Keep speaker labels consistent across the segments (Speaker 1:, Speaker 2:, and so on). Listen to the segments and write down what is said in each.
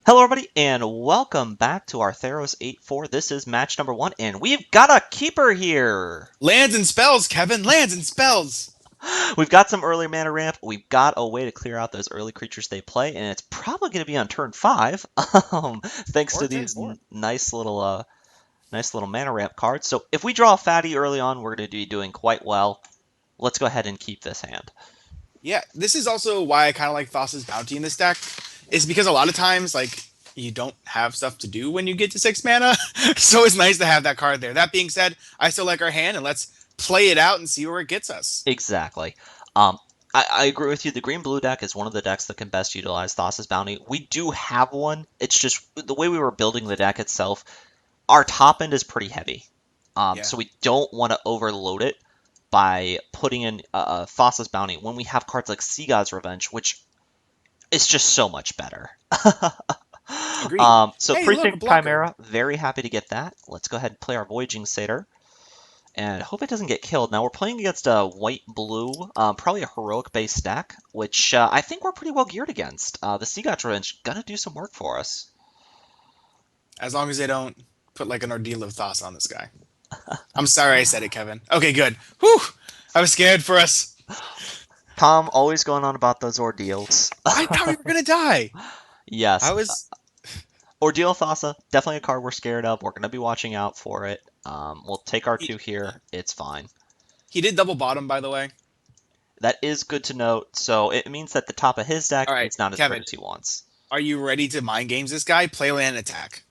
Speaker 1: Hello, everybody, and welcome back to our Theros 8-4. This is match number one, and we've got a keeper here.
Speaker 2: Lands and spells, Kevin. Lands and spells.
Speaker 1: We've got some early mana ramp. We've got a way to clear out those early creatures they play, and it's probably going to be on turn five, thanks
Speaker 2: Or
Speaker 1: to
Speaker 2: turn
Speaker 1: these
Speaker 2: four.
Speaker 1: nice little mana ramp cards. So if we draw a fatty early on, we're going to be doing quite well. Let's go ahead and keep this hand.
Speaker 2: Yeah, this is also why I kind of like Thassa's Bounty in this deck. Is because a lot of times, like, you don't have stuff to do when you get to 6 mana. So it's nice to have that card there. That being said, I still like our hand, and let's play it out and see where it gets us.
Speaker 1: Exactly. Um, I agree with you. The green-blue deck is one of the decks that can best utilize Thassa's Bounty. We do have one. It's just the way we were building the deck itself, our top end is pretty heavy.
Speaker 2: Yeah.
Speaker 1: So we don't want to overload it by putting in Thassa's Bounty when we have cards like Sea God's Revenge, which is just so much better.
Speaker 2: Agreed.
Speaker 1: So
Speaker 2: Hey, look, a
Speaker 1: Precinct
Speaker 2: blocker.
Speaker 1: Chimera, very happy to get that. Let's go ahead and play our Voyaging Satyr and hope it doesn't get killed. Now we're playing against a white-blue, probably a heroic-based deck, which I think we're pretty well geared against. The Sea God's Revenge gonna do some work for us.
Speaker 2: As long as they don't put like an ordeal of Thassa on this guy. I'm sorry I said it, Kevin. Okay, good. Whew. I was scared for us.
Speaker 1: Tom always going on about those ordeals.
Speaker 2: I thought we were gonna die.
Speaker 1: Yes,
Speaker 2: I was
Speaker 1: Ordeal Thassa, definitely a card we're scared of. We're gonna be watching out for it. We'll take our
Speaker 2: he,
Speaker 1: two here. It's fine.
Speaker 2: he did double bottom, by the way.
Speaker 1: That is good to note. So it means that the top of his deck
Speaker 2: All right,
Speaker 1: is not as great
Speaker 2: Kevin,
Speaker 1: as he wants.
Speaker 2: are you ready to mind games this guy? Play land attack.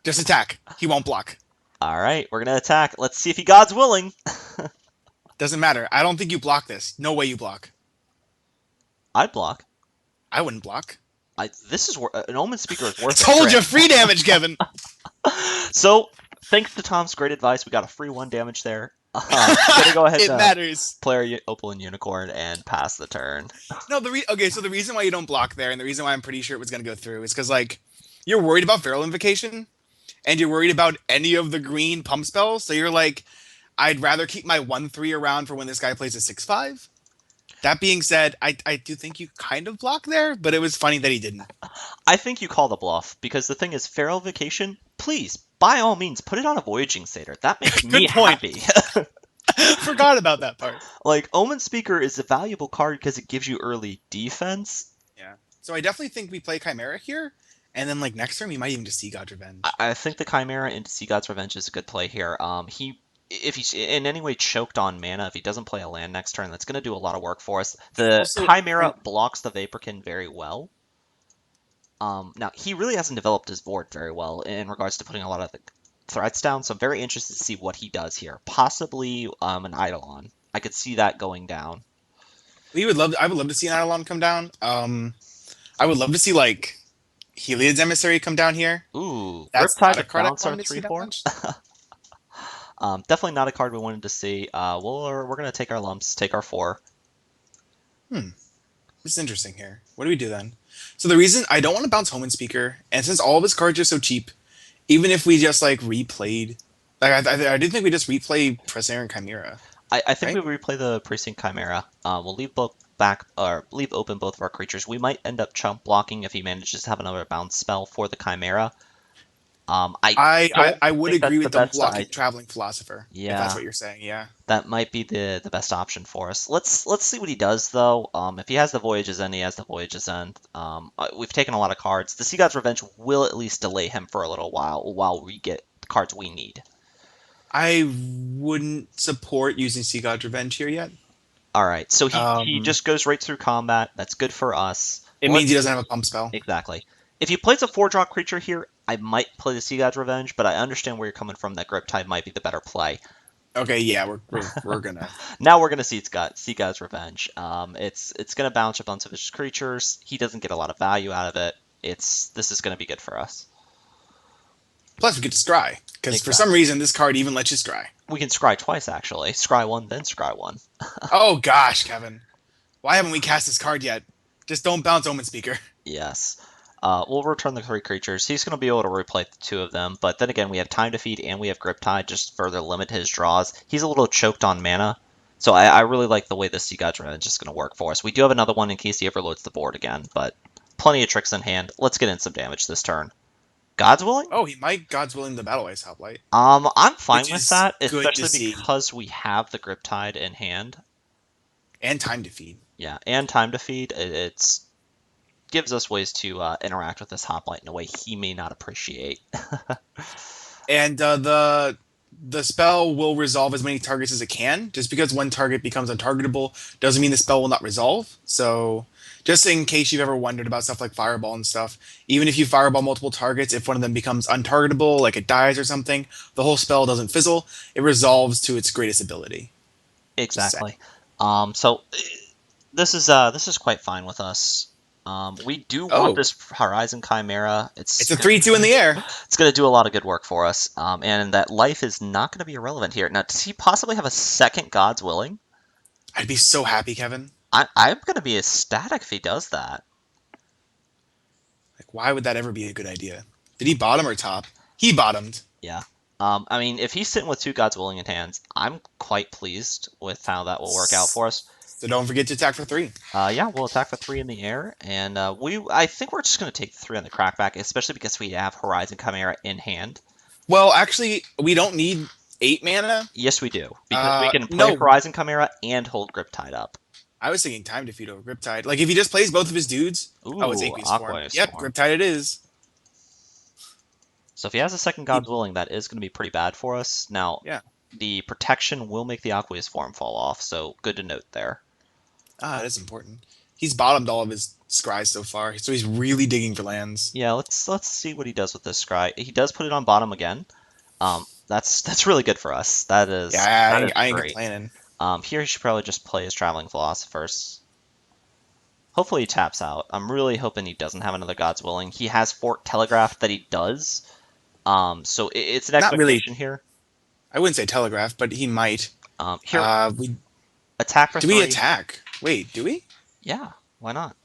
Speaker 2: Just attack. He won't block.
Speaker 1: All right, we're gonna attack. Let's see if he God's willing.
Speaker 2: Doesn't matter. I don't think you block this. No way you block.
Speaker 1: I'd block.
Speaker 2: I wouldn't block.
Speaker 1: This is an Omen Speaker is
Speaker 2: I
Speaker 1: worth a
Speaker 2: told you
Speaker 1: trip.
Speaker 2: free damage, Kevin.
Speaker 1: So, thanks to Tom's great advice, we got a free one damage there. Gonna go ahead
Speaker 2: It
Speaker 1: to
Speaker 2: matters.
Speaker 1: play our Opal and Unicorn and pass the turn.
Speaker 2: No, okay. So the reason why you don't block there, and the reason why I'm pretty sure it was gonna go through, is because like you're worried about Feral Invocation, and you're worried about any of the green pump spells. So you're like, I'd rather keep my 1/3 around for when this guy plays a 6/5. That being said, I do think you kind of blocked there, but it was funny that he didn't.
Speaker 1: I think you call the bluff because the thing is, Feral Vacation, please, by all means, put it on a Voyaging Satyr. That makes me
Speaker 2: Good point.
Speaker 1: happy.
Speaker 2: Forgot about that part.
Speaker 1: Like, Omen Speaker is a valuable card because it gives you early defense.
Speaker 2: Yeah. So I definitely think we play Chimera here, and then like next turn we might even just see God's Revenge.
Speaker 1: I think the Chimera into Sea God's Revenge is a good play here. If he's in any way choked on mana, if he doesn't play a land next turn, that's going to do a lot of work for us. The
Speaker 2: Also,
Speaker 1: Chimera blocks the Vaporkin very well. Now, he really hasn't developed his board very well in regards to putting a lot of the threats down, so I'm very interested to see what he does here. Possibly an Eidolon. I could see that going down.
Speaker 2: I would love to see an Eidolon come down. I would love to see like Heliod's Emissary come down here.
Speaker 1: Ooh,
Speaker 2: That's
Speaker 1: Riptide
Speaker 2: not a
Speaker 1: to
Speaker 2: card I
Speaker 1: bounce our
Speaker 2: wanted to see that
Speaker 1: 3/4.
Speaker 2: much.
Speaker 1: Definitely not a card we wanted to see. We're going to take our lumps, take our 4.
Speaker 2: Hmm. This is interesting here. What do we do then? So the reason I don't want to bounce Home and Speaker, and since all of his cards are so cheap, even if we just like replayed, like I did think we just replay Presair and Chimera,
Speaker 1: I think
Speaker 2: right?
Speaker 1: we replay the Precinct Chimera. We'll leave both back or leave open both of our creatures. We might end up chump blocking if he manages to have another bounce spell for the Chimera. I don't
Speaker 2: I would
Speaker 1: think
Speaker 2: agree
Speaker 1: that's the
Speaker 2: with double
Speaker 1: best
Speaker 2: blocking
Speaker 1: idea.
Speaker 2: Traveling Philosopher, if that's
Speaker 1: Yeah,
Speaker 2: what you're saying. Yeah.
Speaker 1: that might be the best option for us. Let's see what he does though. If he has the Voyage's End, he has the Voyage's End. We've taken a lot of cards. The Sea God's Revenge will at least delay him for a little while we get the cards we need.
Speaker 2: I wouldn't support using Sea God's Revenge here yet.
Speaker 1: All right, so he
Speaker 2: Um,
Speaker 1: just goes right through combat. That's good for us.
Speaker 2: it means he doesn't have a pump spell.
Speaker 1: Exactly. If he plays a 4-drop creature here, I might play the Sea God's Revenge, but I understand where you're coming from. That Griptide might be the better play.
Speaker 2: Okay, yeah, we're gonna.
Speaker 1: Now we're gonna see Sea God's Revenge. It's gonna bounce a bunch of his creatures. He doesn't get a lot of value out of it. This is gonna be good for us.
Speaker 2: Plus, we get to scry because for some
Speaker 1: Exactly.
Speaker 2: reason this card even lets you scry.
Speaker 1: We can scry twice actually. Scry one, then scry one.
Speaker 2: Oh gosh, Kevin, why haven't we cast this card yet? Just don't bounce Omen Speaker.
Speaker 1: Yes. We'll return the 3 creatures. He's going to be able to replay the 2 of them, but then again, we have Time to Feed and we have Griptide, just further limit his draws. He's a little choked on mana, so I really like the way this Sea God's Revenge is going to work for us. We do have another one in case he overloads the board again, but plenty of tricks in hand. Let's get in some damage this turn. God's willing?
Speaker 2: Oh, he might God's willing the Battle Ice Hoplite,
Speaker 1: I'm fine
Speaker 2: which
Speaker 1: with
Speaker 2: is
Speaker 1: that,
Speaker 2: good to
Speaker 1: especially
Speaker 2: see,
Speaker 1: because we have the Griptide in hand.
Speaker 2: and time to feed.
Speaker 1: Yeah, and time to feed. It's gives us ways to interact with this hoplite in a way he may not appreciate.
Speaker 2: And the spell will resolve as many targets as it can. Just because one target becomes untargetable doesn't mean the spell will not resolve. So, just in case you've ever wondered about stuff like Fireball and stuff, even if you Fireball multiple targets, if one of them becomes untargetable, like it dies or something, the whole spell doesn't fizzle. It resolves to its greatest ability. Just saying.
Speaker 1: Exactly. So this is quite fine with us. We do want
Speaker 2: Oh,
Speaker 1: this Horizon Chimera.
Speaker 2: it's a 3/2 in the air.
Speaker 1: It's going to do a lot of good work for us. And that life is not going to be irrelevant here. Now, does he possibly have a second God's Willing?
Speaker 2: I'd be so happy, Kevin.
Speaker 1: I'm going to be ecstatic if he does that.
Speaker 2: Like, why would that ever be a good idea? Did he bottom or top? He bottomed.
Speaker 1: Yeah. I mean, if he's sitting with two God's Willing in hands, I'm quite pleased with how that will work out for us.
Speaker 2: So don't forget to attack for 3.
Speaker 1: Yeah, we'll attack for 3 in the air, and I think we're just going to take 3 on the crackback, especially because we have Horizon Chimera in hand.
Speaker 2: Well, actually, we don't need 8 mana.
Speaker 1: Yes, we do, because we can play
Speaker 2: No,
Speaker 1: Horizon Chimera and hold Griptide up.
Speaker 2: I was thinking time defeat over Griptide. Like, if he just plays both of his dudes. Oh, it's
Speaker 1: Ooh,
Speaker 2: Aqueous Form.
Speaker 1: Aqueous
Speaker 2: Yep,
Speaker 1: Form.
Speaker 2: Griptide it is.
Speaker 1: So if he has a second God's Willing, that is going to be pretty bad for us. Now,
Speaker 2: Yeah.
Speaker 1: the protection will make the Aqueous Form fall off, so good to note there.
Speaker 2: That is important. He's bottomed all of his scries so far, so he's really digging for lands.
Speaker 1: Yeah, let's see what he does with this scry. He does put it on bottom again. That's really good for us. That is
Speaker 2: I ain't
Speaker 1: great.
Speaker 2: complaining.
Speaker 1: Here he should probably just play his Traveling Philosophers. Hopefully he taps out. I'm really hoping he doesn't have another God's Willing. He has Fort Telegraph that he does. So it's an
Speaker 2: Not really.
Speaker 1: expectation here.
Speaker 2: I wouldn't say telegraph, but he might.
Speaker 1: Here,
Speaker 2: We
Speaker 1: attack for
Speaker 2: do
Speaker 1: 3.
Speaker 2: we attack? Wait, do we?
Speaker 1: Yeah, why not?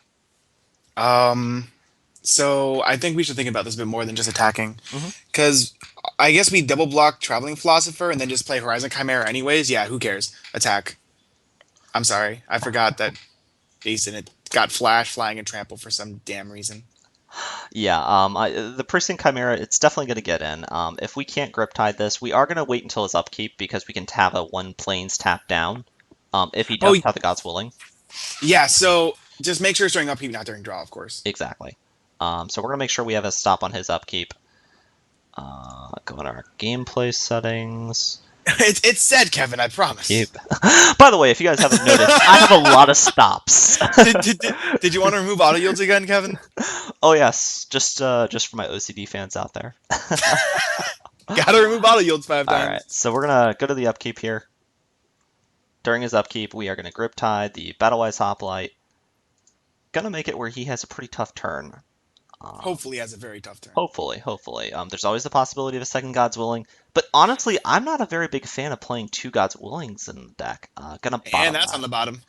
Speaker 2: So I think we should think about this a bit more than just attacking,
Speaker 1: Mhm.
Speaker 2: because I guess we double block Traveling Philosopher and then just play Horizon Chimera anyways. Yeah, who cares? Attack. I'm sorry, I forgot that Jason had got Flash, Flying, and Trample for some damn reason.
Speaker 1: Yeah, the Precinct Chimera, it's definitely going to get in. If we can't Griptide this, we are going to wait until his upkeep because we can have a 1 planes tap down. If he does have the God's Willing.
Speaker 2: Yeah, so just make sure it's during upkeep, not during draw, of course.
Speaker 1: Exactly. So we're going to make sure we have a stop on his upkeep. Go in our gameplay settings.
Speaker 2: It's said, Kevin, I promise.
Speaker 1: Keep. By the way, if you guys haven't noticed, I have a lot of stops.
Speaker 2: Did you want to remove auto yields again, Kevin?
Speaker 1: Oh yes, just for my OCD fans out there.
Speaker 2: Gotta remove auto yields 5 times.
Speaker 1: All right, so we're gonna go to the upkeep here. During his upkeep, we are gonna Griptide the Battlewise Hoplite. Gonna make it where he has a pretty tough turn.
Speaker 2: Hopefully, he has a very tough turn.
Speaker 1: Hopefully. There's always the possibility of a second God's Willing, but honestly, I'm not a very big fan of playing 2 God's Willings in the deck. Gonna bottom
Speaker 2: And that's
Speaker 1: that.
Speaker 2: on the bottom.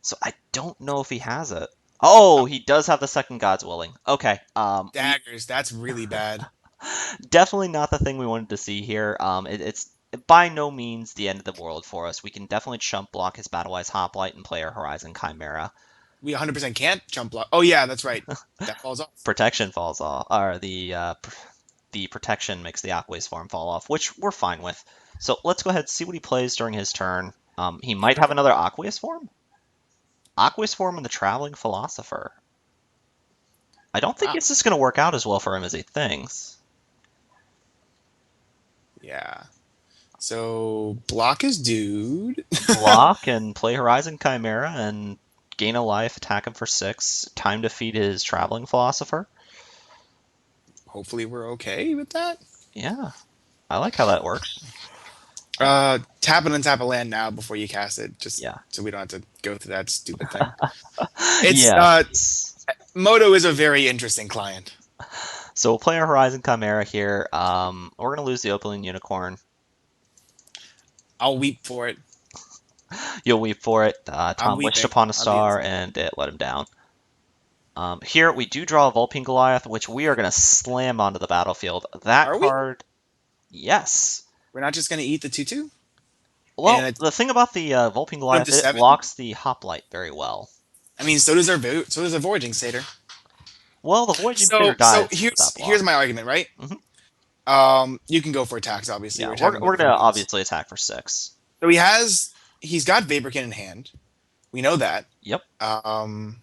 Speaker 1: So I don't know if he has it. Oh, he does have the second God's Willing. Okay.
Speaker 2: Daggers, that's really bad.
Speaker 1: Definitely not the thing we wanted to see here. It's by no means the end of the world for us. We can definitely chump block his Battlewise Hoplite and play our Horizon Chimera.
Speaker 2: We 100% can't jump block. Oh yeah, that's right. That falls off.
Speaker 1: Protection falls off, or the protection makes the Aqueous Form fall off, which we're fine with. So let's go ahead and see what he plays during his turn. He might have another Aqueous Form. Aqueous Form and the Traveling Philosopher. I don't think this is going to work out as well for him as he thinks.
Speaker 2: Yeah. So block his dude.
Speaker 1: Block and play Horizon Chimera and gain a life, attack him for 6. Time to feed his Traveling Philosopher.
Speaker 2: Hopefully we're okay with that.
Speaker 1: Yeah, I like how that works.
Speaker 2: Tap and untap a land now before you cast it, just so we don't have to go through that stupid thing. Moto is a very interesting client.
Speaker 1: So we'll play our Horizon Chimera here. We're going to lose the Opaline Unicorn.
Speaker 2: I'll weep for it.
Speaker 1: You'll weep for it. Tom wished upon a star, and it let him down. Here we do draw a Vulpine Goliath, which we are going to slam onto the battlefield. That card, yes.
Speaker 2: We're not just going to eat the 2/2?
Speaker 1: Well, the thing about the Vulpine Goliath, it blocks the Hoplite very well.
Speaker 2: I mean, so does our Voyaging Satyr.
Speaker 1: Well, the Voyaging Satyr
Speaker 2: So
Speaker 1: dies with that
Speaker 2: here's
Speaker 1: block.
Speaker 2: my argument, right?
Speaker 1: Hmm.
Speaker 2: You can go for attacks. Obviously,
Speaker 1: Yeah,
Speaker 2: we're
Speaker 1: we're
Speaker 2: talking about
Speaker 1: we're gonna
Speaker 2: Verdudes.
Speaker 1: obviously attack for 6.
Speaker 2: So he's got Vaporkin in hand. We know that.
Speaker 1: Yep.
Speaker 2: Um,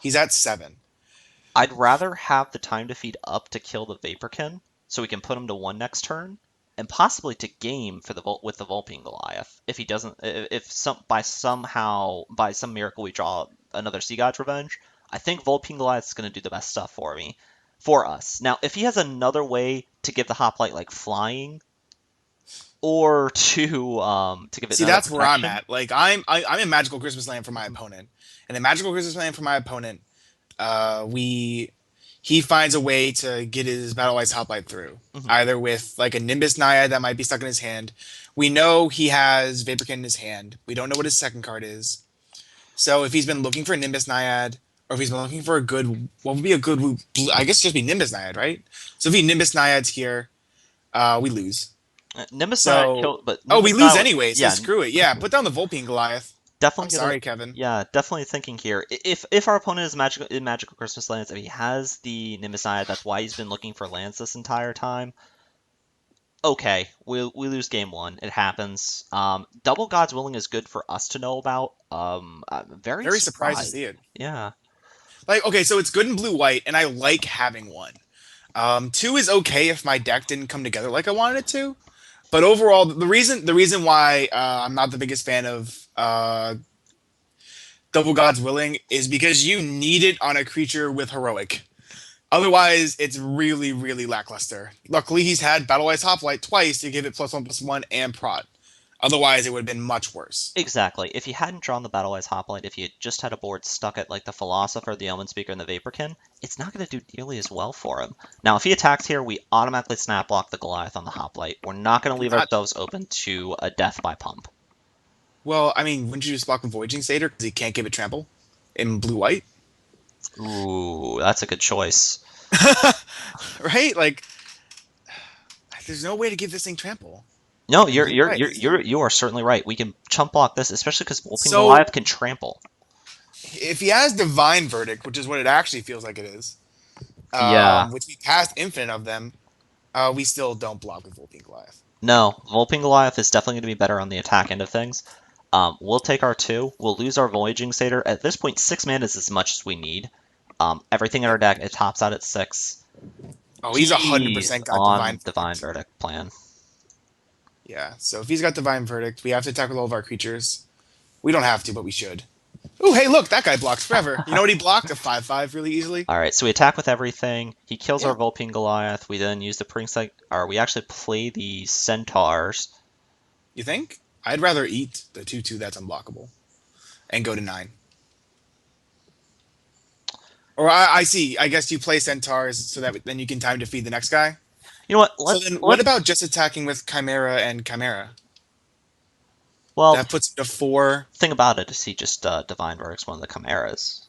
Speaker 2: he's at 7.
Speaker 1: I'd rather have the time to feed up to kill the Vaporkin, so we can put him to 1 next turn, and possibly to game for with the Vulpine Goliath. If he doesn't, if by some miracle we draw another Sea God's Revenge, I think Vulpine Goliath is going to do the best stuff for us. Now, if he has another way to give the Hoplite like flying, or to give it
Speaker 2: See,
Speaker 1: another
Speaker 2: that's where I'm
Speaker 1: protection.
Speaker 2: at. Like I'm in Magical Christmas Land for my opponent, and in Magical Christmas Land for my opponent, we he finds a way to get his Battle Ice Hoplite through,
Speaker 1: Mhm.
Speaker 2: either with like a Nimbus Naiad that might be stuck in his hand. We know he has Vaporkin in his hand. We don't know what his second card is. So if he's been looking for a Nimbus Naiad, or if he's been looking for a good, what would be a good? I guess just be Nimbus Naiad, right? So if he Nimbus Naiads here, we lose.
Speaker 1: Nimbus Naiad
Speaker 2: So
Speaker 1: kill, but
Speaker 2: oh, we
Speaker 1: Nimbus
Speaker 2: lose
Speaker 1: Naiad,
Speaker 2: anyway. So
Speaker 1: yeah,
Speaker 2: screw it. Yeah, put down the Vulpine Goliath. I'm
Speaker 1: definitely gonna,
Speaker 2: sorry, Kevin.
Speaker 1: yeah, definitely thinking here. If our opponent is magical Christmas lands, if he has the Nimbus Naiad, that's why he's been looking for lands this entire time. Okay, we lose game 1. It happens. Double God's Willing is good for us to know about. I'm very
Speaker 2: Very surprised to see
Speaker 1: surprised.
Speaker 2: it.
Speaker 1: Yeah.
Speaker 2: Like, okay, so it's good in blue white, and I like having one. 2 is okay if my deck didn't come together like I wanted it to. But overall, the reason why I'm not the biggest fan of Double God's Willing is because you need it on a creature with heroic. Otherwise, it's really, really lackluster. Luckily, he's had Battle Ice Hoplite twice to give it +1/+1 and prot. Otherwise, it would have been much worse.
Speaker 1: Exactly. If you hadn't drawn the Battle Ice Hoplite, if you had just had a board stuck at like the Philosopher, the Omen Speaker, and the Vaporkin, it's not going to do nearly as well for him. Now, if he attacks here, we automatically snap block the Goliath on the Hoplite. We're not going to leave
Speaker 2: Not
Speaker 1: ourselves open to a death by pump.
Speaker 2: well. I mean, wouldn't you just block with Voyaging Satyr because he can't give it trample in blue white,
Speaker 1: Ooh, that's a good choice.
Speaker 2: right? Like, there's no way to give this thing trample
Speaker 1: No,
Speaker 2: in blue white, is there?
Speaker 1: you are certainly right. We can chump block this, especially because Wolping
Speaker 2: So
Speaker 1: Goliath can trample.
Speaker 2: if he has Divine Verdict, which is what it actually feels like it is,
Speaker 1: Yeah.
Speaker 2: which we passed infinite of them, we still don't block with Vulpine Goliath.
Speaker 1: No, Wolping Goliath is definitely going to be better on the attack end of things. We'll take our 2. We'll lose our Voyaging Satyr. At this point, 6 mana is as much as we need. Everything in our deck, it tops out at 6.
Speaker 2: Oh, he's
Speaker 1: He's
Speaker 2: 100% got
Speaker 1: on
Speaker 2: Divine
Speaker 1: Divine
Speaker 2: Verdict.
Speaker 1: Verdict plan.
Speaker 2: Yeah, so if he's got Divine Verdict, we have to attack with all of our creatures. We don't have to, but we should. Oh, hey, look, that guy blocks forever. You know what he blocked? A 5/5 really easily.
Speaker 1: Alright, so we attack with everything. He kills
Speaker 2: Yeah.
Speaker 1: our Vulpine Goliath. We then use the Pringsite, or we actually play the Centaurs.
Speaker 2: You think? I'd rather eat the 2/2 that's unblockable and go to 9. Or I see. I guess you play Centaurs so that then you can time to feed the next guy.
Speaker 1: You know what?
Speaker 2: So then what
Speaker 1: Let's
Speaker 2: about just attacking with Chimera and Chimera?
Speaker 1: well,
Speaker 2: That puts him to 4.
Speaker 1: thing about it is he just Divine Verdict's one of the Chimeras.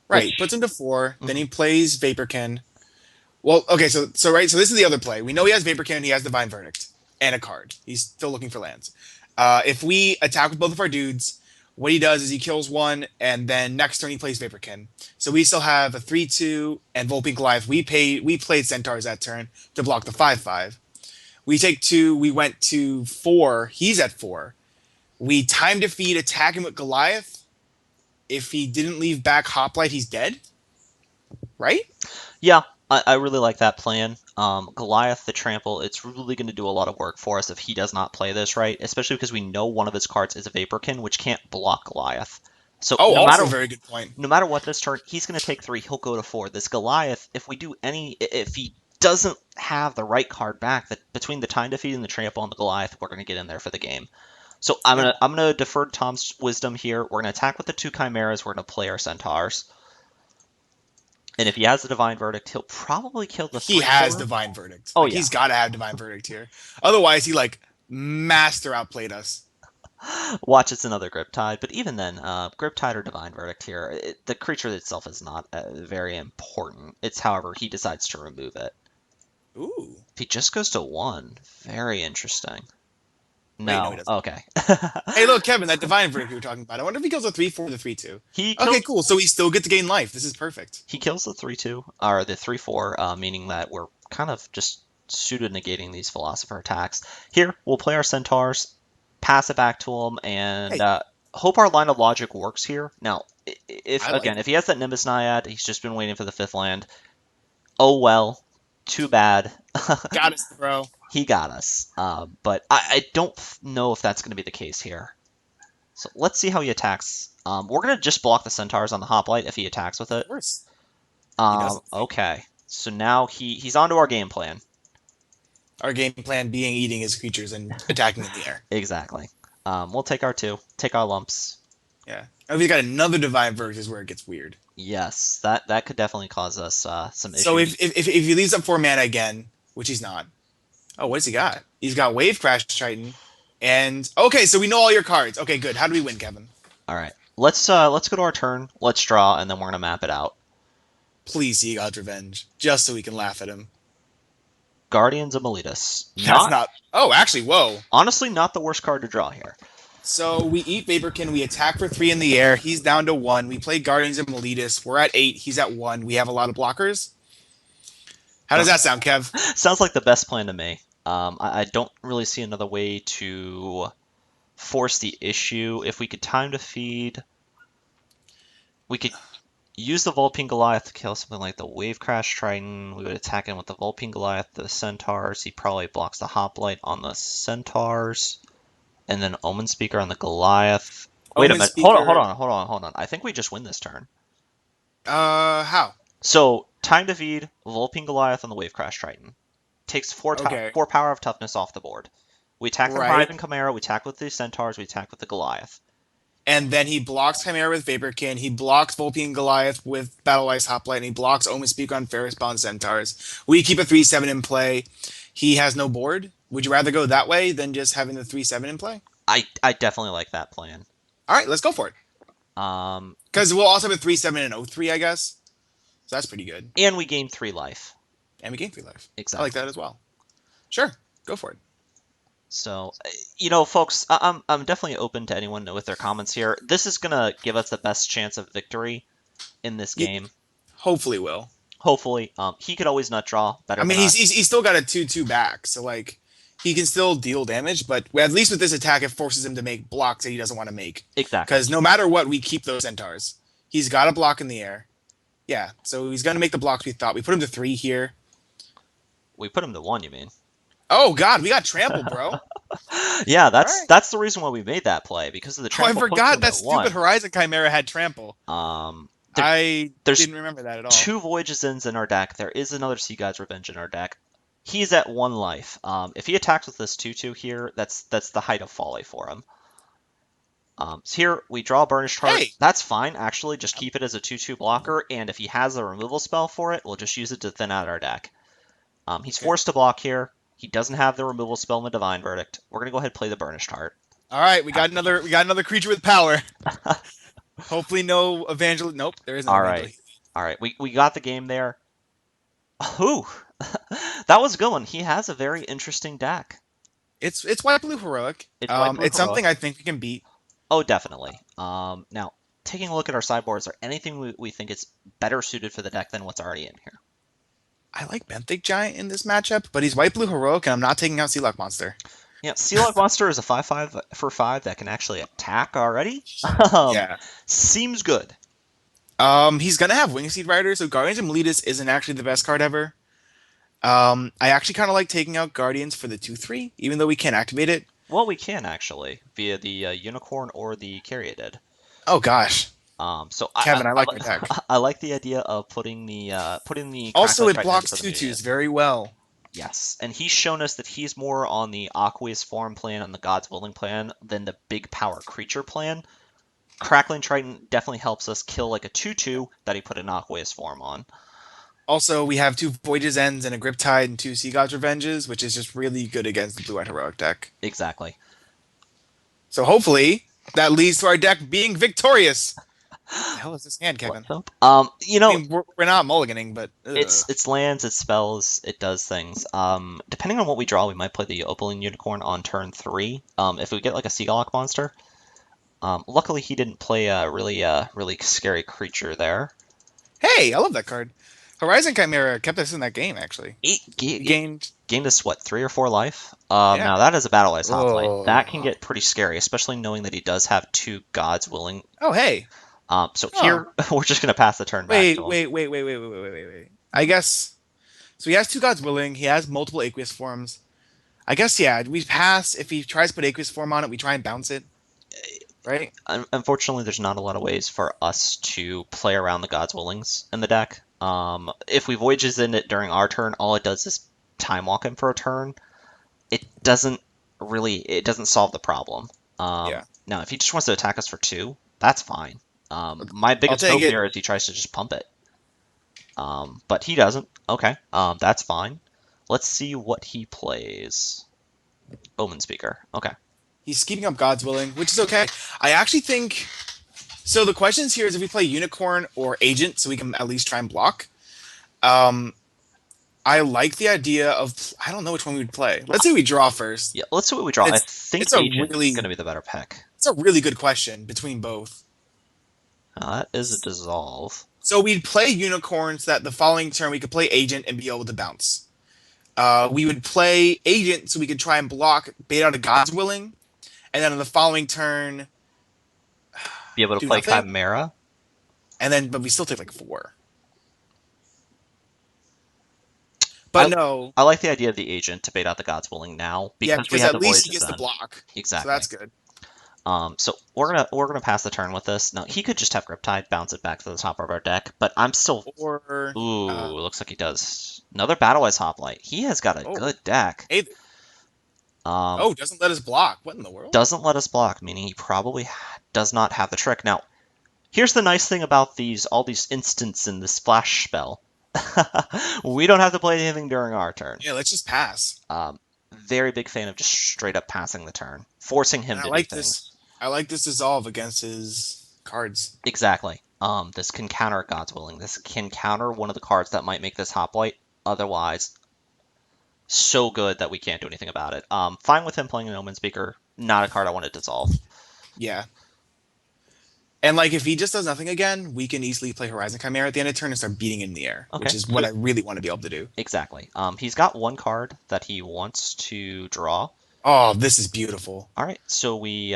Speaker 2: Right, puts
Speaker 1: Which,
Speaker 2: him to 4. Then
Speaker 1: mhm.
Speaker 2: he plays Vaporkin. Well, okay, so right, so this is the other play. We know he has Vaporkin, he has Divine Verdict, and a card. He's still looking for lands. If we attack with both of our dudes, what he does is he kills one, and then next turn he plays Vaporkin. So we still have a 3/2 and Vulpine Goliath. We played Centaurs that turn to block the 5/5. We take 2, we went to 4, he's at 4. We time defeat attacking with Goliath. If he didn't leave back Hoplite, he's dead. Right?
Speaker 1: Yeah, I really like that plan. Goliath the Trample, it's really going to do a lot of work for us if he does not play this right, especially because we know one of his cards is a Vaporkin, which can't block Goliath. So
Speaker 2: Oh, also a very good point.
Speaker 1: no matter what this turn, he's going to take 3, he'll go to 4. This Goliath, if he doesn't have the right card back, that between the Time Defeat and the Trample on the Goliath, we're going to get in there for the game. So
Speaker 2: Yeah.
Speaker 1: I'm gonna defer to Tom's wisdom here. We're gonna attack with the 2 Chimeras. We're gonna play our Centaurs. And if he has the Divine Verdict, he'll probably kill the
Speaker 2: He has
Speaker 1: 3/4.
Speaker 2: Divine Verdict.
Speaker 1: Oh
Speaker 2: Like
Speaker 1: yeah.
Speaker 2: he's got to have Divine Verdict here. Otherwise, he like master outplayed us.
Speaker 1: Watch, it's another Griptide. But even then, Griptide or Divine Verdict here, the creature itself is not very important. It's however he decides to remove it.
Speaker 2: Ooh.
Speaker 1: If he just goes to 1, very interesting.
Speaker 2: Wait, no, he
Speaker 1: No.
Speaker 2: doesn't.
Speaker 1: Okay.
Speaker 2: Hey, look, Kevin, that divine verdict we were talking about. I wonder if he kills a 3/4 or the 3/2.
Speaker 1: He
Speaker 2: Okay,
Speaker 1: kills
Speaker 2: cool. So we still get to gain life. This is perfect.
Speaker 1: he kills the 3/2 or the 3/4, meaning that we're kind of just pseudo negating these philosopher attacks. Here, we'll play our centaurs, pass it back to him, and
Speaker 2: Hey,
Speaker 1: hope our line of logic works here. Now, if
Speaker 2: I like
Speaker 1: again,
Speaker 2: it.
Speaker 1: if he has that Nimbus Naiad, he's just been waiting for the fifth land. Oh well, too bad.
Speaker 2: Got us, bro.
Speaker 1: He got us. But I don't know if that's going to be the case here. So let's see how he attacks. We're going to just block the centaurs on the hoplite if he attacks with
Speaker 2: Of
Speaker 1: it.
Speaker 2: course. He doesn't.
Speaker 1: Okay. So now he's onto our game plan.
Speaker 2: Our game plan being eating his creatures and attacking in the air.
Speaker 1: Exactly. We'll take our two, take our lumps.
Speaker 2: Yeah. Now, if he's got another divine verdict, is where it gets weird.
Speaker 1: Yes, that could definitely cause us some
Speaker 2: So
Speaker 1: issues.
Speaker 2: if he leaves up 4 mana again, which he's not. Oh, what does he got? He's got Wave Crash Triton, and okay, so we know all your cards. Okay, good. How do we win, Kevin?
Speaker 1: All right. Let's go to our turn. Let's draw, and then we're gonna map it out.
Speaker 2: Please see God's Revenge, just so we can laugh at him.
Speaker 1: Guardians of Meletus.
Speaker 2: That's
Speaker 1: Not
Speaker 2: not. Oh, actually, whoa.
Speaker 1: honestly not the worst card to draw here.
Speaker 2: So we eat Vaporkin, we attack for 3 in the air. He's down to 1. We play Guardians of Meletus. We're at 8. He's at 1. We have a lot of blockers. How does that sound, Kev?
Speaker 1: Sounds like the best plan to me. I don't really see another way to force the issue. If we could time to feed, we could use the Vulpine Goliath to kill something like the Wave Crash Triton. We would attack him with the Vulpine Goliath, the Centaurs. He probably blocks the Hoplite on the Centaurs, and then Omen Speaker on the Goliath. Wait a
Speaker 2: Omen
Speaker 1: minute.
Speaker 2: Speaker.
Speaker 1: Hold on. I think we just win this turn.
Speaker 2: How?
Speaker 1: So, time to feed, Vulpine Goliath on the Wave Crash Triton. Takes
Speaker 2: Okay.
Speaker 1: 4 power of toughness off the board. We attack the
Speaker 2: Right.
Speaker 1: Hive and Chimera, we attack with the Centaurs, we attack with the Goliath.
Speaker 2: And then he blocks Chimera with Vaporkin. He blocks Vulpine Goliath with Battle Ice Hoplite. And he blocks Omen Speaker on Ferris Bond Centaurs. We keep a 3/7 in play. He has no board. Would you rather go that way than just having the 3/7 in play?
Speaker 1: I definitely like that plan.
Speaker 2: All right, let's go for it.
Speaker 1: Um,
Speaker 2: Because we'll also have a 3/7 and 0/3, I guess. So that's pretty good.
Speaker 1: and we gain 3 life.
Speaker 2: And we gain 3 life.
Speaker 1: Exactly.
Speaker 2: I like that as well. Sure, go for it.
Speaker 1: So, folks, I'm definitely open to anyone with their comments here. This is gonna give us the best chance of victory in this game.
Speaker 2: Hopefully, will.
Speaker 1: Hopefully, he could always nut draw better.
Speaker 2: I mean,
Speaker 1: than us.
Speaker 2: he's still got a 2/2 back, so like he can still deal damage. But at least with this attack, it forces him to make blocks that he doesn't want to make.
Speaker 1: Exactly.
Speaker 2: Because no matter what, we keep those centaurs. He's got a block in the air. Yeah, so he's gonna make the blocks we thought. We put him to 3 here.
Speaker 1: We put him to 1. You mean?
Speaker 2: Oh God, we got trampled, bro.
Speaker 1: Yeah,
Speaker 2: Right.
Speaker 1: that's the reason why we made that play, because of the
Speaker 2: Oh, I
Speaker 1: trample.
Speaker 2: forgot that
Speaker 1: one.
Speaker 2: stupid Horizon Chimera had trample. I
Speaker 1: there's
Speaker 2: didn't remember that at all.
Speaker 1: 2 Voyages Ends in our deck. There is another Sea God's Revenge in our deck. He's at 1 life. If he attacks with this 2/2 here, that's the height of folly for him. So here we draw a Burnished Heart.
Speaker 2: Hey!
Speaker 1: That's fine, actually. Just keep it as a 2/2 blocker, and if he has a removal spell for it, we'll just use it to thin out our deck. He's forced to block here. He doesn't have the removal spell in the Divine Verdict. We're gonna go ahead and play the Burnished Heart.
Speaker 2: All right, we got another creature with power. Hopefully, no evangel. Nope, there is no
Speaker 1: All
Speaker 2: evangel.
Speaker 1: right, all right. We got the game there. Ooh, that was a good one. He has a very interesting deck.
Speaker 2: It's white blue heroic.
Speaker 1: It's white blue
Speaker 2: It's something I think we can beat.
Speaker 1: Oh, definitely. Now taking a look at our sideboard, is there anything we think is better suited for the deck than what's already in here?
Speaker 2: I like Benthic Giant in this matchup, but he's white blue heroic, and I'm not taking out Sea Lock Monster.
Speaker 1: Yeah, Sealog Monster is a 5/5 for 5 that can actually attack already.
Speaker 2: Yeah.
Speaker 1: Seems good.
Speaker 2: He's gonna have Wingseed Rider, so Guardians of Meletus isn't actually the best card ever. I actually kind of like taking out Guardians for the 2/3, even though we can't activate it.
Speaker 1: Well, we can actually via the Unicorn or the Caryatid.
Speaker 2: Oh gosh,
Speaker 1: So
Speaker 2: Kevin, I like your deck.
Speaker 1: I like the idea of putting the
Speaker 2: Also,
Speaker 1: Crackling
Speaker 2: it
Speaker 1: Triton
Speaker 2: blocks
Speaker 1: for the
Speaker 2: 2/2s
Speaker 1: minion.
Speaker 2: very well.
Speaker 1: Yes, and he's shown us that he's more on the Aqueous Form plan, on the God's Willing plan, than the big power creature plan. Crackling Triton definitely helps us kill like a 2/2 that he put an Aqueous Form on.
Speaker 2: Also, we have 2 Voyage's Ends and a Griptide and 2 Sea God's Revenges, which is just really good against the blue-white heroic deck.
Speaker 1: Exactly.
Speaker 2: So hopefully, that leads to our deck being victorious. What the hell is this hand,
Speaker 1: What's
Speaker 2: Kevin?
Speaker 1: up?
Speaker 2: I mean, we're not mulliganing, but
Speaker 1: It's lands, it's spells, it does things. Depending on what we draw, we might play the Opaline Unicorn on turn 3. If we get like a Seagawk monster. Luckily he didn't play a really scary creature there.
Speaker 2: hey, I love that card. Horizon Chimera kept us in that game, actually. We
Speaker 1: It
Speaker 2: gained,
Speaker 1: gained us what, 3 or 4 life?
Speaker 2: yeah.
Speaker 1: Now that is a Battle Ice Hoplite. That can
Speaker 2: Oh,
Speaker 1: get pretty scary, especially knowing that he does have 2 Gods Willing.
Speaker 2: oh, hey.
Speaker 1: So
Speaker 2: Huh.
Speaker 1: here we're just gonna pass the turn back to
Speaker 2: Wait,
Speaker 1: him.
Speaker 2: wait, wait, wait, wait, wait, wait, wait, wait, wait. I guess so. He has two gods willing. He has multiple aqueous forms. I guess yeah. We pass if he tries to put aqueous form on it. We try and bounce it, right?
Speaker 1: Unfortunately, there's not a lot of ways for us to play around the Gods Willings in the deck. If we Voyages in it during our turn, all it does is time walk him for a turn. It doesn't solve the problem.
Speaker 2: Yeah.
Speaker 1: Now, if he just wants to attack us for 2, that's fine. My
Speaker 2: I'll
Speaker 1: biggest
Speaker 2: take
Speaker 1: hope
Speaker 2: it.
Speaker 1: here is he tries to just pump it. But he doesn't. Okay, that's fine. Let's see what he plays. Omen Speaker. Okay.
Speaker 2: He's keeping up gods willing, which is okay. I actually think so. The questions here is if we play unicorn or agent, so we can at least try and block. Um, I like the idea of I don't know which one we would play. Let's say we draw first.
Speaker 1: Yeah, let's see what we draw.
Speaker 2: And
Speaker 1: I
Speaker 2: it's
Speaker 1: think
Speaker 2: it's a
Speaker 1: Agent is going
Speaker 2: really
Speaker 1: to be the better pick.
Speaker 2: it's a really good question between both.
Speaker 1: That is a dissolve.
Speaker 2: So we'd play unicorn so that the following turn we could play agent and be able to bounce. We would play agent so we could try and block bait out of God's willing, and then on the following turn
Speaker 1: Be able to
Speaker 2: do
Speaker 1: play
Speaker 2: nothing,
Speaker 1: Chimera.
Speaker 2: and then but we still take like 4. But
Speaker 1: I
Speaker 2: no,
Speaker 1: I like the idea of the agent to bait out the God's Willing now
Speaker 2: yeah,
Speaker 1: because we
Speaker 2: because
Speaker 1: had
Speaker 2: at
Speaker 1: the
Speaker 2: least he
Speaker 1: Voyages
Speaker 2: gets to
Speaker 1: then.
Speaker 2: block, so
Speaker 1: Exactly.
Speaker 2: that's good.
Speaker 1: So we're gonna pass the turn with this. Now he could just have Riptide, bounce it back to the top of our deck, but I'm still.
Speaker 2: Or
Speaker 1: Ooh, looks like he does another Battle Ice Hoplite. He has got a
Speaker 2: oh,
Speaker 1: good deck.
Speaker 2: hey,
Speaker 1: Um,
Speaker 2: oh, doesn't let us block. What in the world?
Speaker 1: doesn't let us block, meaning he probably does not have the trick. Now, here's the nice thing about all these instants in this flash spell. We don't have to play anything during our turn.
Speaker 2: Yeah, let's just pass.
Speaker 1: Very big fan of just straight up passing the turn, forcing
Speaker 2: And
Speaker 1: him
Speaker 2: I
Speaker 1: to do
Speaker 2: like this.
Speaker 1: things.
Speaker 2: I like this dissolve against his cards.
Speaker 1: Exactly. This can counter God's Willing. This can counter one of the cards that might make this Hoplite otherwise so good that we can't do anything about it. Fine with him playing an Omen Speaker. Not a card I want to dissolve.
Speaker 2: Yeah. And like if he just does nothing again, we can easily play Horizon Chimera at the end of turn and start beating in the air, which
Speaker 1: Okay.
Speaker 2: is what I really want to be able to do.
Speaker 1: Exactly. He's got 1 card that he wants to draw.
Speaker 2: Oh, this is beautiful.
Speaker 1: All right, so we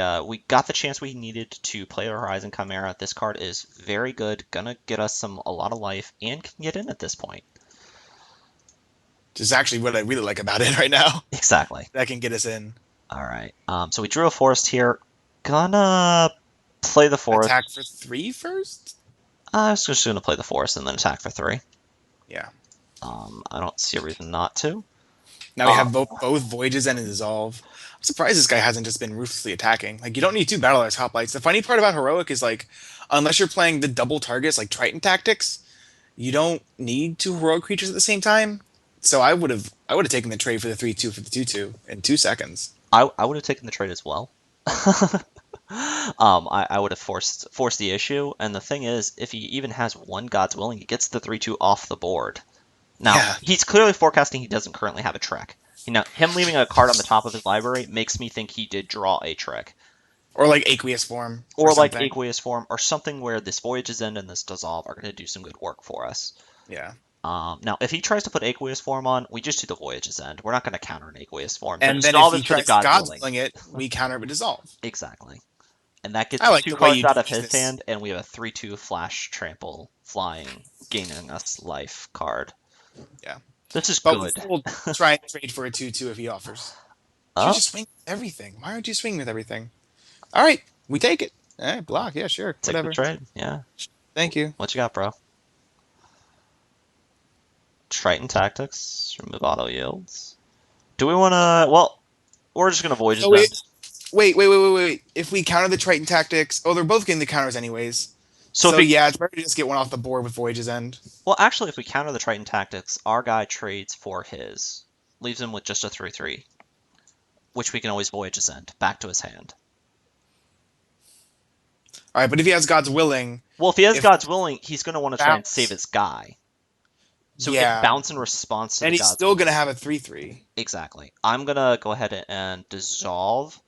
Speaker 1: got the chance we needed to play the Horizon Chimera. This card is very good, gonna get us a lot of life, and can get in at this point.
Speaker 2: Which is actually what I really like about it right now.
Speaker 1: Exactly.
Speaker 2: That can get us in.
Speaker 1: All right. So we drew a forest here. Gonna play the forest.
Speaker 2: Attack for 3 first?
Speaker 1: I was just gonna play the forest and then attack for 3.
Speaker 2: Yeah.
Speaker 1: I don't see a reason not to.
Speaker 2: Now we have both Voyages and a Dissolve. I'm surprised this guy hasn't just been ruthlessly attacking. Like, you don't need 2 Battle Axe Hoplites. The funny part about Heroic is, like, unless you're playing the double targets, like Triton Tactics, you don't need 2 Heroic creatures at the same time. So I would have taken the trade for the 3/2 for the 2/2 in 2 seconds.
Speaker 1: I would have taken the trade as well. I would have forced the issue, and the thing is, if he even has 1 God's Willing, he gets the 3/2 off the board. Now,
Speaker 2: Yeah.
Speaker 1: he's clearly forecasting he doesn't currently have a trick. Him leaving a card on the top of his library makes me think he did draw a trick.
Speaker 2: Or like Aqueous Form
Speaker 1: Or like
Speaker 2: something.
Speaker 1: Aqueous Form, or something where this Voyage's End and this Dissolve are going to do some good work for us.
Speaker 2: Yeah.
Speaker 1: Now, if he tries to put Aqueous Form on, we just do the Voyage's End. We're not going to counter an Aqueous Form.
Speaker 2: And then if
Speaker 1: Dissolve
Speaker 2: he
Speaker 1: is for the
Speaker 2: tries
Speaker 1: God's
Speaker 2: God's
Speaker 1: Willing.
Speaker 2: Willing it, we counter it with Dissolve.
Speaker 1: Exactly. And that gets
Speaker 2: I like
Speaker 1: 2
Speaker 2: the way
Speaker 1: cards
Speaker 2: you
Speaker 1: out of
Speaker 2: use
Speaker 1: his
Speaker 2: this.
Speaker 1: hand, and we have a 3/2 Flash Trample flying, gaining us life card.
Speaker 2: Yeah.
Speaker 1: This is
Speaker 2: But
Speaker 1: good.
Speaker 2: we'll try and trade for a 2/2 if he offers. You
Speaker 1: Oh,
Speaker 2: just swing with everything. Why aren't you swinging with everything? All right, we take it. All right, block. Yeah, sure.
Speaker 1: take the
Speaker 2: Whatever.
Speaker 1: trade. Yeah.
Speaker 2: Thank you.
Speaker 1: What you got, bro? Triton Tactics. Remove auto yields. Do we want to? Well, we're just gonna Voyages
Speaker 2: So
Speaker 1: End.
Speaker 2: wait. If we counter the Triton Tactics, oh, they're both getting the counters anyways.
Speaker 1: So
Speaker 2: So
Speaker 1: if
Speaker 2: yeah, it's better to just get one off the board with Voyage's End.
Speaker 1: well, actually, if we counter the Triton Tactics, our guy trades for his, leaves him with just a 3/3, which we can always Voyages End back to his hand.
Speaker 2: All right, but if he has God's willing,
Speaker 1: Well, if he has
Speaker 2: if
Speaker 1: God's willing, he's going to want to try and save
Speaker 2: bounce,
Speaker 1: his guy. So we get
Speaker 2: yeah,
Speaker 1: bounce in response to
Speaker 2: and
Speaker 1: the
Speaker 2: he's
Speaker 1: God's
Speaker 2: still gonna
Speaker 1: willing.
Speaker 2: have a 3/3.
Speaker 1: Exactly. I'm going to go ahead and dissolve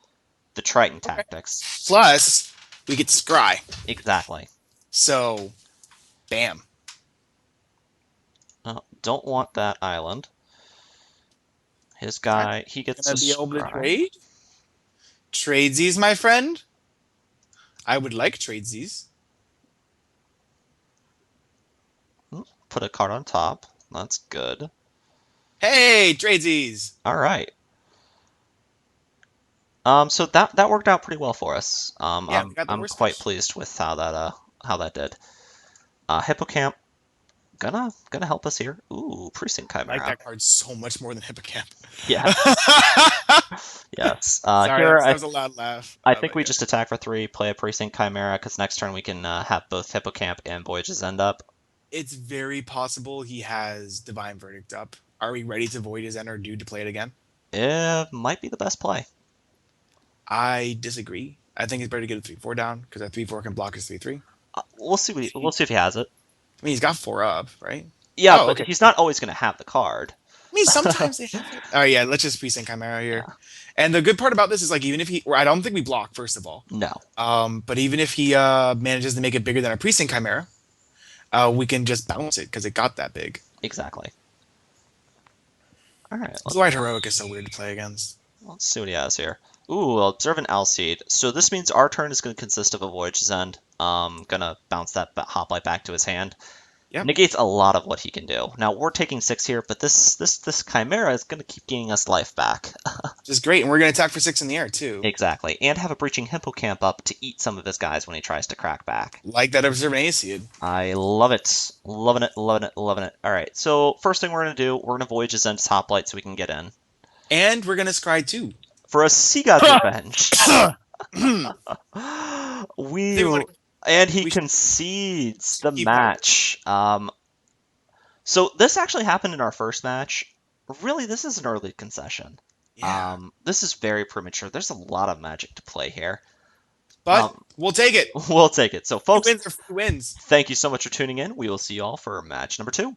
Speaker 1: the Triton
Speaker 2: Okay.
Speaker 1: tactics.
Speaker 2: Plus, we get Scry.
Speaker 1: Exactly.
Speaker 2: So, bam.
Speaker 1: Don't want that island. His
Speaker 2: All right,
Speaker 1: guy, he gets a
Speaker 2: gonna be able to
Speaker 1: scry.
Speaker 2: trade. Tradesies, my friend. I would like tradesies.
Speaker 1: Put a card on top. That's good.
Speaker 2: Hey, tradesies.
Speaker 1: All right. So that worked out pretty well for us.
Speaker 2: Yeah, we got the
Speaker 1: I'm
Speaker 2: worst
Speaker 1: quite
Speaker 2: fish.
Speaker 1: pleased with how that did. Hippocamp gonna help us here. Ooh, Precinct
Speaker 2: I like
Speaker 1: Chimera.
Speaker 2: that card so much more than Hippocamp.
Speaker 1: Yes, yes.
Speaker 2: Sorry,
Speaker 1: Here
Speaker 2: that was a loud laugh.
Speaker 1: I think
Speaker 2: But
Speaker 1: we
Speaker 2: yeah,
Speaker 1: just attack for 3, play a Precinct Chimera, because next turn we can have both Hippocamp and Voyages end up.
Speaker 2: it's very possible he has Divine Verdict up. Are we ready to void his end or due to play it again?
Speaker 1: It might be the best play.
Speaker 2: I disagree. I think it's better to get a 3/4 down because a 3/4 can block his 3/3.
Speaker 1: We'll see if he has it.
Speaker 2: I mean, he's got 4 up, right?
Speaker 1: Yeah,
Speaker 2: Oh,
Speaker 1: but
Speaker 2: okay.
Speaker 1: he's not always gonna have the card.
Speaker 2: I mean, sometimes they have it. Oh yeah, let's just Precinct Chimera here.
Speaker 1: Yeah.
Speaker 2: And the good part about this is like even if he, I don't think we block first of all.
Speaker 1: No.
Speaker 2: But even if he manages to make it bigger than a Precinct Chimera, we can just bounce it because it got that big.
Speaker 1: Exactly. All right.
Speaker 2: Blue White Heroic is so weird to play against.
Speaker 1: Let's see what he has here. Ooh, Observant Alseid. So this means our turn is going to consist of a Voyage's End. Gonna bounce that Hoplite back to his hand.
Speaker 2: Yep.
Speaker 1: Negates a lot of what he can do. Now we're taking 6 here, but this Chimera is gonna keep gaining us life back.
Speaker 2: Which is great, and we're gonna attack for 6 in the air too.
Speaker 1: Exactly, and have a Breaching Hippocamp up to eat some of his guys when he tries to crack back.
Speaker 2: Like that Observant Aseid.
Speaker 1: I love it, loving it, loving it, loving it. All right, so first thing we're gonna do, we're gonna Voyage's End Hoplite so we can get in
Speaker 2: And we're gonna scry too.
Speaker 1: for a Sea God's Revenge. we and he concedes the match. So this actually happened in our first match. Really, this is an early concession.
Speaker 2: Yeah.
Speaker 1: This is very premature. There's a lot of Magic to play here.
Speaker 2: But we'll take it.
Speaker 1: We'll take it. So, folks,
Speaker 2: Wins are free wins.
Speaker 1: thank you so much for tuning in. We will see you all for match number 2.